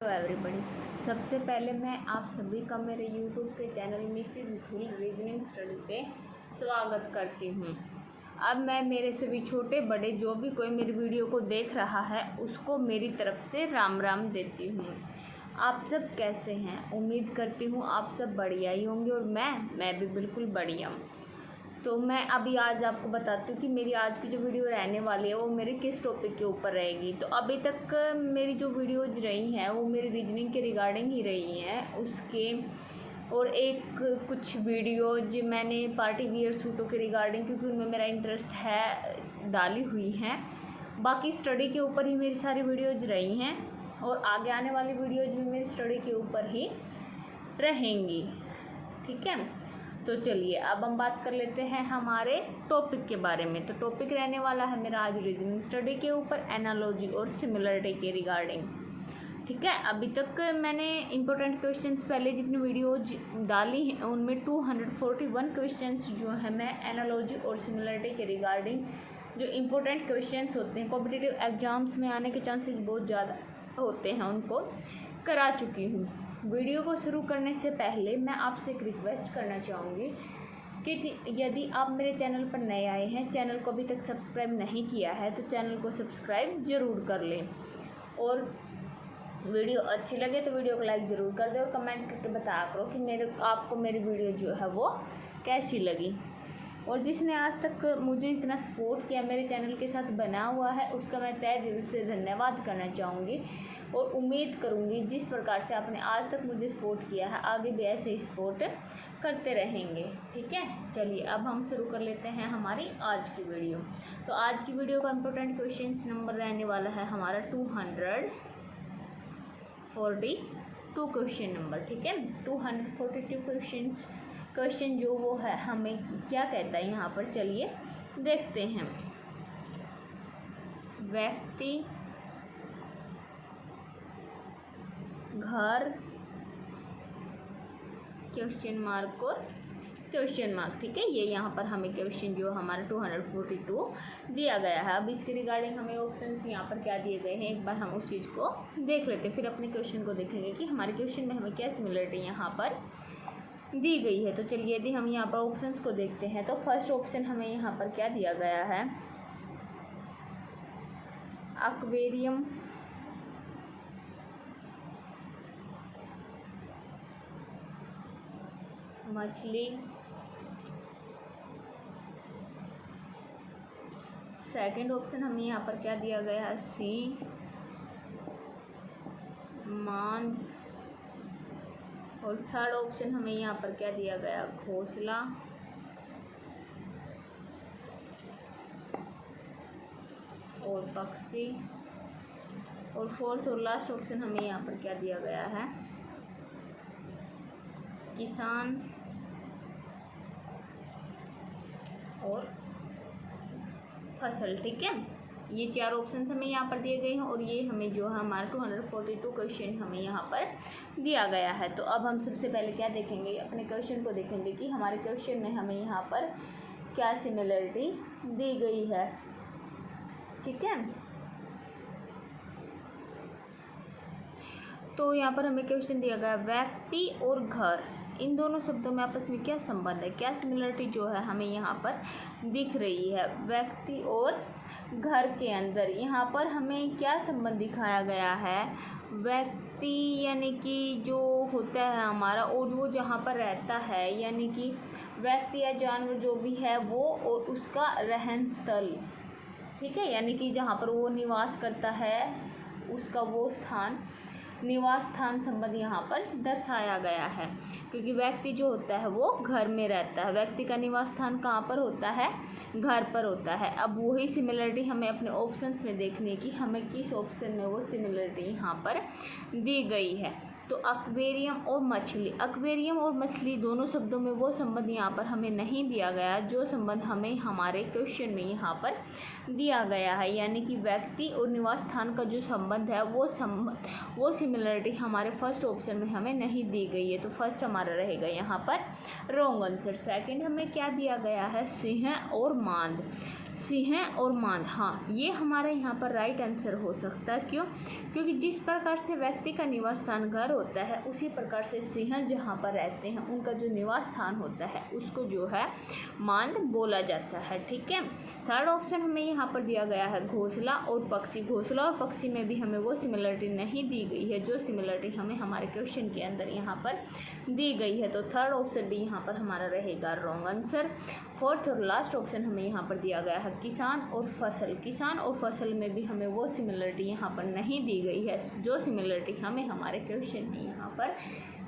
Everybody, सबसे पहले मैं आप सभी का मेरे यूट्यूब के चैनल मिसेस धूल रीजनिंग स्टडी पे स्वागत करती हूँ। अब मैं मेरे सभी छोटे बड़े जो भी कोई मेरी वीडियो को देख रहा है उसको मेरी तरफ से राम राम देती हूँ। आप सब कैसे हैं? उम्मीद करती हूँ आप सब बढ़िया ही होंगे और मैं भी बिल्कुल बढ़िया हूँ। तो मैं अभी आज आपको बताती हूँ कि मेरी आज की जो वीडियो रहने वाली है वो मेरी किस टॉपिक के ऊपर रहेगी। तो अभी तक मेरी जो वीडियोज रही हैं वो मेरी रीजनिंग के रिगार्डिंग ही रही हैं, उसके और एक कुछ वीडियोज मैंने पार्टी वियर सूटों के रिगार्डिंग, क्योंकि उनमें मेरा इंटरेस्ट है, डाली हुई हैं। बाकी स्टडी के ऊपर ही मेरी सारी वीडियोज रही हैं और आगे आने वाली वीडियोज भी मेरी स्टडी के ऊपर ही रहेंगी। ठीक है, तो चलिए अब हम बात कर लेते हैं हमारे टॉपिक के बारे में। तो टॉपिक रहने वाला है मेरा आज रीजनिंग स्टडी के ऊपर, एनालॉजी और सिमिलरिटी के रिगार्डिंग। ठीक है, अभी तक मैंने इंपॉर्टेंट क्वेश्चंस पहले जितनी वीडियोज डाली हैं उनमें 241 क्वेश्चंस जो है मैं एनालॉजी और सिमिलरिटी के रिगार्डिंग जो इम्पोर्टेंट क्वेश्चंस होते हैं, कॉम्पिटिटिव एग्जाम्स में आने के चांसेस बहुत ज़्यादा होते हैं, उनको करा चुकी हूँ। वीडियो को शुरू करने से पहले मैं आपसे एक रिक्वेस्ट करना चाहूँगी कि यदि आप मेरे चैनल पर नए आए हैं, चैनल को अभी तक सब्सक्राइब नहीं किया है तो चैनल को सब्सक्राइब ज़रूर कर लें और वीडियो अच्छी लगे तो वीडियो को लाइक ज़रूर कर दें और कमेंट करके बताया करो कि आपको मेरी वीडियो जो है वो कैसी लगी। और जिसने आज तक मुझे इतना सपोर्ट किया, मेरे चैनल के साथ बना हुआ है, उसका मैं तहे दिल से धन्यवाद करना चाहूँगी और उम्मीद करूँगी जिस प्रकार से आपने आज तक मुझे सपोर्ट किया है आगे भी ऐसे ही सपोर्ट करते रहेंगे। ठीक है, चलिए अब हम शुरू कर लेते हैं हमारी आज की वीडियो। तो आज की वीडियो का इम्पोर्टेंट क्वेश्चन नंबर रहने वाला है हमारा 242 क्वेश्चन नंबर। ठीक है, 242 क्वेश्चन जो वो है हमें क्या कहता है यहाँ पर, चलिए देखते हैं। व्यक्ति, घर, क्वेश्चन मार्क और क्वेश्चन मार्क। ठीक है, ये यहाँ पर हमें क्वेश्चन जो हमारा 242 दिया गया है। अब इसके रिगार्डिंग हमें ऑप्शंस यहाँ पर क्या दिए गए हैं, एक बार हम उस चीज़ को देख लेते हैं, फिर अपने क्वेश्चन को देखेंगे कि हमारे क्वेश्चन में हमें क्या सिमिलरिटी यहाँ पर दी गई है। तो चलिए यदि हम यहाँ पर ऑप्शंस को देखते हैं तो फर्स्ट ऑप्शन हमें यहाँ पर क्या दिया गया है, एक्वेरियम, मछली। सेकंड ऑप्शन हमें यहाँ पर क्या दिया गया है, सी, मांद। और थर्ड ऑप्शन हमें यहाँ पर क्या दिया गया, घोंसला। और पक्षी। और फोर्थ और लास्ट ऑप्शन हमें यहाँ पर क्या दिया गया है, किसान और फसल। ठीक है, ये चार ऑप्शन हमें यहाँ पर दिए गए हैं और ये हमें जो है हमारा 242 क्वेश्चन हमें यहाँ पर दिया गया है। तो अब हम सबसे पहले क्या देखेंगे, अपने क्वेश्चन को देखेंगे कि हमारे क्वेश्चन में हमें यहाँ पर क्या सिमिलरिटी दी गई है। ठीक है, तो यहाँ पर हमें क्वेश्चन दिया गया व्यक्ति और घर, इन दोनों शब्दों में आपस में क्या संबंध है, क्या सिमिलरिटी जो है हमें यहाँ पर दिख रही है। व्यक्ति और घर के अंदर यहाँ पर हमें क्या संबंध दिखाया गया है, व्यक्ति यानी कि जो होता है हमारा और वो जहाँ पर रहता है, यानी कि व्यक्ति या जानवर जो भी है वो और उसका रहन स्थल। ठीक है, यानी कि जहाँ पर वो निवास करता है उसका वो स्थान, निवास स्थान संबंध यहाँ पर दर्शाया गया है, क्योंकि व्यक्ति जो होता है वो घर में रहता है, व्यक्ति का निवास स्थान कहाँ पर होता है, घर पर होता है। अब वही सिमिलरिटी हमें अपने ऑप्शंस में देखनी है कि हमें किस ऑप्शन में वो सिमिलरिटी यहाँ पर दी गई है। तो एक्वेरियम और मछली, एक्वेरियम और मछली दोनों शब्दों में वो संबंध यहाँ पर हमें नहीं दिया गया जो संबंध हमें हमारे क्वेश्चन में यहाँ पर दिया गया है, यानी कि व्यक्ति और निवास स्थान का जो संबंध है वो सिमिलरिटी हमारे फर्स्ट ऑप्शन में हमें नहीं दी गई है। तो फर्स्ट हमारा रहेगा यहाँ पर रॉन्ग आंसर। सेकंड हमें क्या दिया गया है, सिंह और मांद। सिंह और मांद, हाँ ये हमारा यहाँ पर राइट आंसर हो सकता है। क्यों? क्योंकि जिस प्रकार से व्यक्ति का निवास स्थान घर होता है, उसी प्रकार से सिंह जहाँ पर रहते हैं उनका जो निवास स्थान होता है उसको जो है मांद बोला जाता है। ठीक है। थर्ड ऑप्शन हमें यहाँ पर दिया गया है घोंसला और पक्षी। घोंसला और पक्षी में भी हमें वो सिमिलरिटी नहीं दी गई है जो सिमिलरिटी हमें हमारे क्वेश्चन के अंदर यहाँ पर दी गई है। तो थर्ड ऑप्शन भी यहाँ पर हमारा रहेगा रॉन्ग आंसर। फोर्थ और लास्ट ऑप्शन हमें यहाँ पर दिया गया है किसान और फसल। किसान और फसल में भी हमें वो सिमिलरिटी यहाँ पर नहीं दी गई है जो सिमिलरिटी हमें हमारे क्वेश्चन में यहाँ पर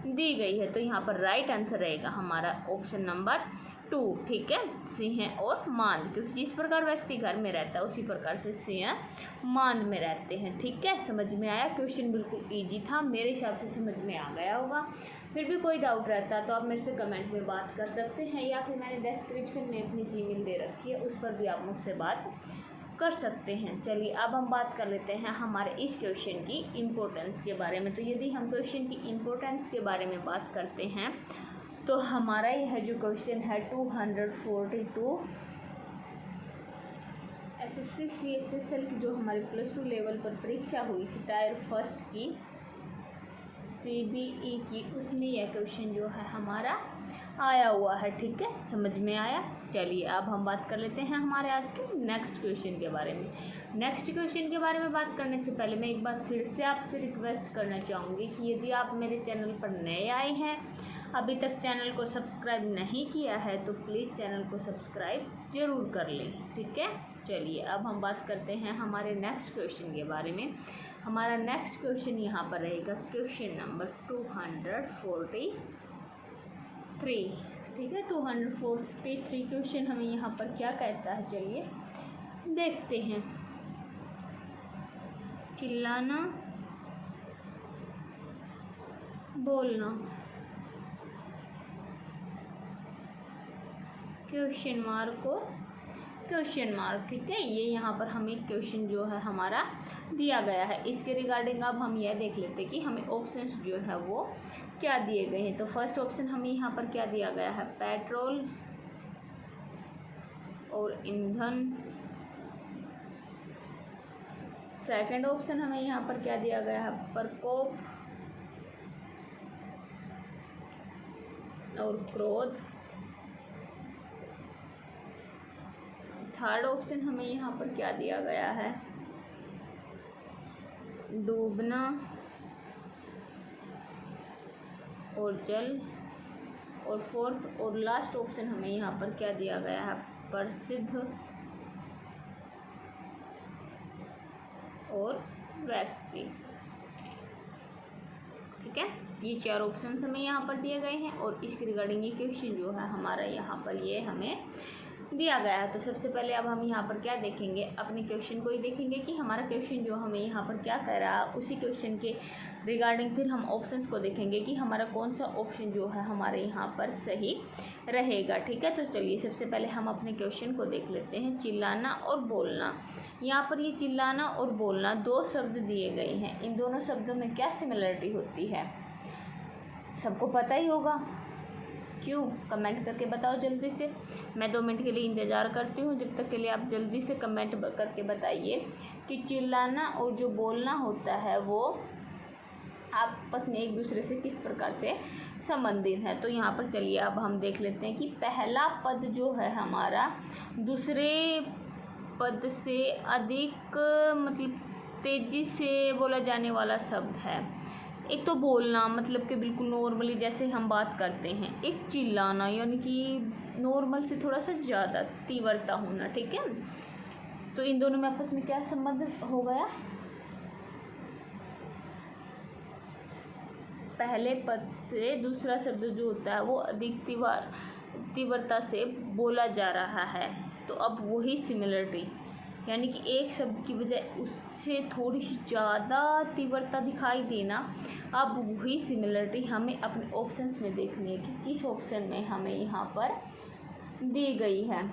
दी गई है। तो यहाँ पर राइट आंसर रहेगा हमारा ऑप्शन नंबर 2। ठीक है, सिंह और मांद, क्योंकि जिस प्रकार व्यक्ति घर में रहता है उसी प्रकार से सिंह मांद में रहते हैं। ठीक है, समझ में आया? क्वेश्चन बिल्कुल इजी था, मेरे हिसाब से समझ में आ गया होगा। फिर भी कोई डाउट रहता तो आप मेरे से कमेंट में बात कर सकते हैं, या फिर मैंने डिस्क्रिप्शन में अपनी जीमेल दे रखी है, उस पर भी आप मुझसे बात कर सकते हैं। चलिए अब हम बात कर लेते हैं हमारे इस क्वेश्चन की इम्पोर्टेंस के बारे में। तो यदि हम क्वेश्चन की इम्पोर्टेंस के बारे में बात करते हैं तो हमारा यह जो क्वेश्चन है 242 SSC CHSL की जो हमारी +2 लेवल पर परीक्षा हुई थी टायर फर्स्ट की CBE की, उसमें यह क्वेश्चन जो है हमारा आया हुआ है। ठीक है, समझ में आया? चलिए अब हम बात कर लेते हैं हमारे आज के नेक्स्ट क्वेश्चन के बारे में। नेक्स्ट क्वेश्चन के बारे में बात करने से पहले मैं एक बार फिर से आपसे रिक्वेस्ट करना चाहूँगी कि यदि आप मेरे चैनल पर नए आए हैं, अभी तक चैनल को सब्सक्राइब नहीं किया है, तो प्लीज़ चैनल को सब्सक्राइब ज़रूर कर लें। ठीक है, चलिए अब हम बात करते हैं हमारे नेक्स्ट क्वेश्चन के बारे में। हमारा नेक्स्ट क्वेश्चन यहाँ पर रहेगा क्वेश्चन नंबर 243। ठीक है, 243 क्वेश्चन हमें यहाँ पर क्या कहता है, चलिए देखते हैं। चिल्लाना, बोलना, क्वेश्चन मार्क और क्वेश्चन मार्क। ठीक है, ये यहाँ पर हमें क्वेश्चन जो है हमारा दिया गया है। इसके रिगार्डिंग अब हम यह देख लेते हैं कि हमें ऑप्शंस जो है वो क्या दिए गए हैं। तो फर्स्ट ऑप्शन हमें यहाँ पर क्या दिया गया है, पेट्रोल और ईंधन। सेकंड ऑप्शन हमें यहाँ पर क्या दिया गया है, प्रकोप और क्रोध। थर्ड ऑप्शन हमें यहाँ पर क्या दिया गया है, डूबना और जल। और फोर्थ और लास्ट ऑप्शन हमें यहाँ पर क्या दिया गया है, प्रसिद्ध और व्यक्ति। ठीक है, ये चार ऑप्शन हमें यहाँ पर दिए गए हैं और इसके रिगार्डिंग ये क्वेश्चन जो है हमारा यहाँ पर ये हमें दिया गया है। तो सबसे पहले अब हम यहाँ पर क्या देखेंगे, अपने क्वेश्चन को ही देखेंगे कि हमारा क्वेश्चन जो हमें यहाँ पर क्या कह रहा है, उसी क्वेश्चन के रिगार्डिंग फिर हम ऑप्शंस को देखेंगे कि हमारा कौन सा ऑप्शन जो है हमारे यहाँ पर सही रहेगा। ठीक है, तो चलिए सबसे पहले हम अपने क्वेश्चन को देख लेते हैं। चिल्लाना और बोलना, यहाँ पर ये चिल्लाना और बोलना दो शब्द दिए गए हैं। इन दोनों शब्दों में क्या सिमिलरिटी होती है, सबको पता ही होगा। क्यों? कमेंट करके बताओ जल्दी से। मैं 2 मिनट के लिए इंतज़ार करती हूँ, जब तक के लिए आप जल्दी से कमेंट करके बताइए कि चिल्लाना और जो बोलना होता है वो आपस में एक दूसरे से किस प्रकार से संबंधित है। तो यहाँ पर चलिए अब हम देख लेते हैं कि पहला पद जो है हमारा दूसरे पद से अधिक मतलब तेज़ी से बोला जाने वाला शब्द है। एक तो बोलना मतलब कि बिल्कुल नॉर्मली जैसे हम बात करते हैं, एक चिल्लाना यानी कि नॉर्मल से थोड़ा सा ज़्यादा तीव्रता होना। ठीक है, तो इन दोनों में आपस में क्या संबंध हो गया, पहले पद से दूसरा शब्द जो होता है वो अधिक तीव्रता से बोला जा रहा है। तो अब वही सिमिलरिटी यानी कि एक शब्द की बजाय उससे थोड़ी सी ज़्यादा तीव्रता दिखाई देना, अब वही सिमिलरिटी हमें अपने ऑप्शंस में देखनी है कि किस ऑप्शन में हमें यहाँ पर दी गई है।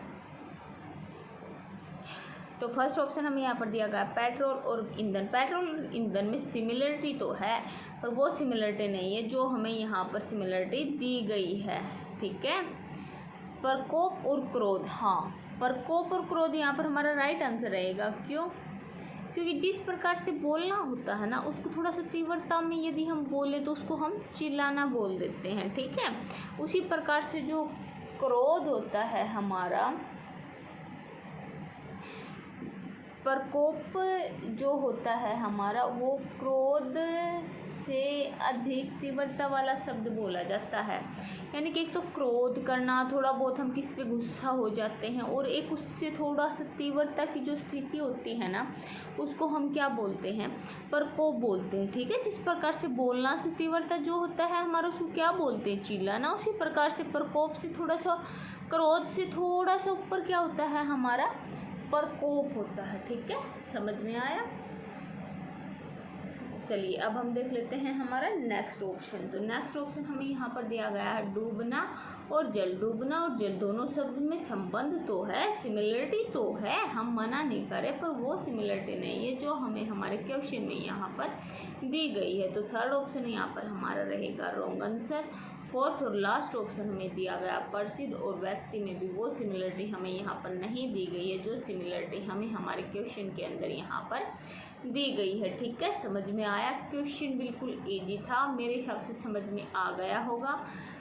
तो फर्स्ट ऑप्शन हमें यहाँ पर दिया गया पेट्रोल और ईंधन। पेट्रोल और ईंधन में सिमिलरिटी तो है पर वो सिमिलरिटी नहीं है जो हमें यहाँ पर सिमिलरिटी दी गई है। ठीक है, प्रकोप और क्रोध, हाँ प्रकोप और क्रोध यहाँ पर हमारा राइट आंसर रहेगा। क्यों? क्योंकि जिस प्रकार से बोलना होता है ना, उसको थोड़ा सा तीव्रता में यदि हम बोले तो उसको हम चिल्लाना बोल देते हैं, ठीक है। उसी प्रकार से जो क्रोध होता है हमारा, प्रकोप जो होता है हमारा, वो क्रोध से अधिक तीव्रता वाला शब्द बोला जाता है। यानी कि एक तो क्रोध करना, थोड़ा बहुत हम किस पे गुस्सा हो जाते हैं, और एक उससे थोड़ा सा तीव्रता की जो स्थिति होती है ना, उसको हम क्या बोलते हैं? प्रकोप बोलते हैं, ठीक है। जिस प्रकार से बोलना से तीव्रता जो होता है हमारा, उसको क्या बोलते हैं? चिल्लाना। उसी प्रकार से प्रकोप से थोड़ा सा, क्रोध से थोड़ा सा ऊपर क्या होता है हमारा? प्रकोप होता है, ठीक है। समझ में आया? चलिए अब हम देख लेते हैं हमारा नेक्स्ट ऑप्शन। तो नेक्स्ट ऑप्शन हमें यहाँ पर दिया गया है डूबना और जल। डूबना और जल दोनों शब्द में संबंध तो है, सिमिलरिटी तो है, हम मना नहीं करें, पर वो सिमिलरिटी नहीं है जो हमें हमारे क्वेश्चन में यहाँ पर दी गई है। तो थर्ड ऑप्शन यहाँ पर हमारा रहेगा रॉन्ग आंसर। फोर्थ और लास्ट ऑप्शन हमें दिया गया प्रसिद्ध और व्यक्ति में भी वो सिमिलरिटी हमें यहाँ पर नहीं दी गई है जो सिमिलरिटी हमें हमारे क्वेश्चन के अंदर यहाँ पर दी गई है, ठीक है। समझ में आया? क्वेश्चन बिल्कुल इजी था, मेरे हिसाब से समझ में आ गया होगा।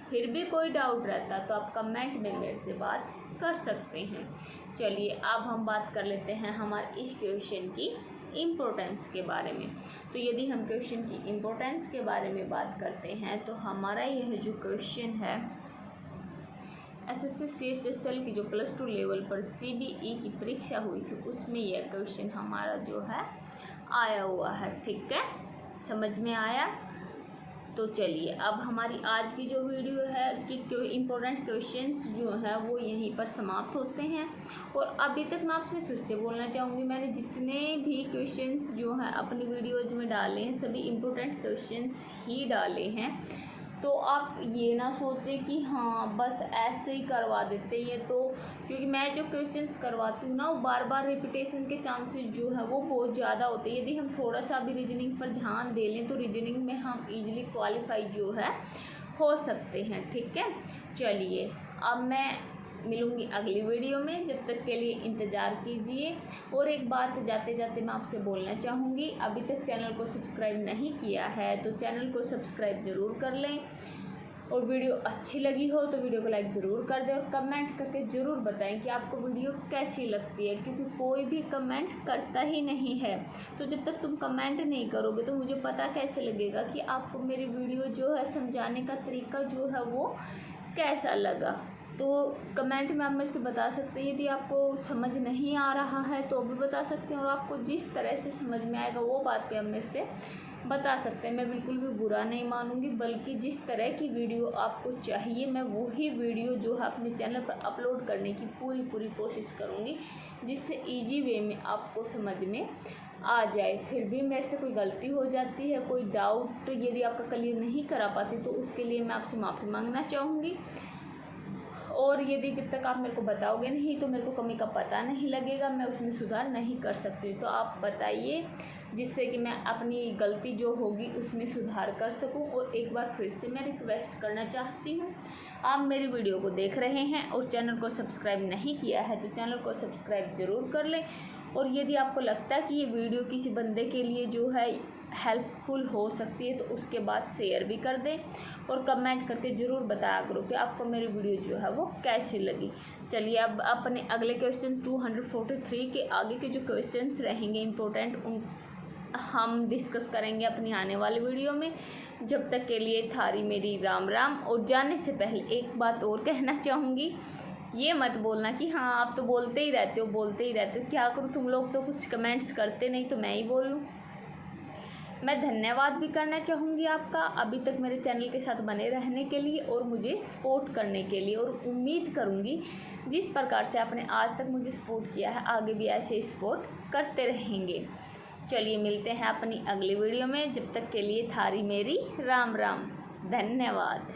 फिर भी कोई डाउट रहता तो आप कमेंट में मेरे से बात कर सकते हैं। चलिए अब हम बात कर लेते हैं हमारे इस क्वेश्चन की इम्पोर्टेंस के बारे में। तो यदि हम क्वेश्चन की इम्पोर्टेंस के बारे में बात करते हैं तो हमारा यह जो क्वेश्चन है SSC CHSL की जो +2 लेवल पर CBE की परीक्षा हुई थी, उसमें यह क्वेश्चन हमारा जो है आया हुआ है, ठीक है। समझ में आया? तो चलिए अब हमारी आज की जो वीडियो है कि इम्पोर्टेंट क्वेश्चंस जो है वो यहीं पर समाप्त होते हैं। और अभी तक मैं आपसे फिर से बोलना चाहूँगी, मैंने जितने भी क्वेश्चंस जो हैं अपनी वीडियोज़ में डाले हैं, सभी इम्पोर्टेंट क्वेश्चंस ही डाले हैं। तो आप ये ना सोचें कि हाँ बस ऐसे ही करवा देते ये, तो क्योंकि मैं जो क्वेश्चंस करवाती हूँ ना, वो बार बार रिपीटेशन के चांसेस जो है वो बहुत ज़्यादा होते हैं। यदि हम थोड़ा सा भी रीजनिंग पर ध्यान दे लें तो रीजनिंग में हम इजीली क्वालिफाई जो है हो सकते हैं, ठीक है। चलिए अब मैं मिलूँगी अगली वीडियो में, जब तक के लिए इंतज़ार कीजिए। और एक बात जाते जाते मैं आपसे बोलना चाहूँगी, अभी तक चैनल को सब्सक्राइब नहीं किया है तो चैनल को सब्सक्राइब ज़रूर कर लें, और वीडियो अच्छी लगी हो तो वीडियो को लाइक ज़रूर कर दें, और कमेंट करके ज़रूर बताएं कि आपको वीडियो कैसी लगती है, क्योंकि कोई भी कमेंट करता ही नहीं है। तो जब तक तुम कमेंट नहीं करोगे तो मुझे पता कैसे लगेगा कि आपको मेरी वीडियो जो है समझाने का तरीका जो है वो कैसा लगा। तो कमेंट में आप मेरे से बता सकते हैं, यदि आपको समझ नहीं आ रहा है तो भी बता सकते हैं, और आपको जिस तरह से समझ में आएगा वो बात पे आप मेरे से बता सकते हैं। मैं बिल्कुल भी बुरा नहीं मानूंगी, बल्कि जिस तरह की वीडियो आपको चाहिए मैं वही वीडियो जो है अपने चैनल पर अपलोड करने की पूरी कोशिश करूँगी, जिससे ईजी वे में आपको समझ में आ जाए। फिर भी मेरे से कोई गलती हो जाती है, कोई डाउट यदि आपका क्लियर नहीं करा पाती तो उसके लिए मैं आपसे माफ़ी मांगना चाहूँगी। और यदि जब तक आप मेरे को बताओगे नहीं तो मेरे को कमी का पता नहीं लगेगा, मैं उसमें सुधार नहीं कर सकती। तो आप बताइए, जिससे कि मैं अपनी गलती जो होगी उसमें सुधार कर सकूं। और एक बार फिर से मैं रिक्वेस्ट करना चाहती हूं, आप मेरी वीडियो को देख रहे हैं और चैनल को सब्सक्राइब नहीं किया है तो चैनल को सब्सक्राइब ज़रूर कर लें। और यदि आपको लगता है कि ये वीडियो किसी बंदे के लिए जो है हेल्पफुल हो सकती है तो उसके बाद शेयर भी कर दें, और कमेंट करके ज़रूर बताया करो कि आपको मेरी वीडियो जो है वो कैसी लगी। चलिए अब अपने अगले क्वेश्चन 243 के आगे के जो क्वेश्चंस रहेंगे इम्पोर्टेंट, उन हम डिस्कस करेंगे अपनी आने वाली वीडियो में। जब तक के लिए थारी मेरी राम राम। और जाने से पहले एक बात और कहना चाहूँगी, ये मत बोलना कि हाँ आप तो बोलते ही रहते हो, क्या करूँ, तुम लोग तो कुछ कमेंट्स करते नहीं तो मैं ही बोल लूँ। मैं धन्यवाद भी करना चाहूँगी आपका अभी तक मेरे चैनल के साथ बने रहने के लिए और मुझे सपोर्ट करने के लिए, और उम्मीद करूँगी जिस प्रकार से आपने आज तक मुझे सपोर्ट किया है आगे भी ऐसे ही सपोर्ट करते रहेंगे। चलिए मिलते हैं अपनी अगली वीडियो में, जब तक के लिए थारी मेरी राम राम। धन्यवाद।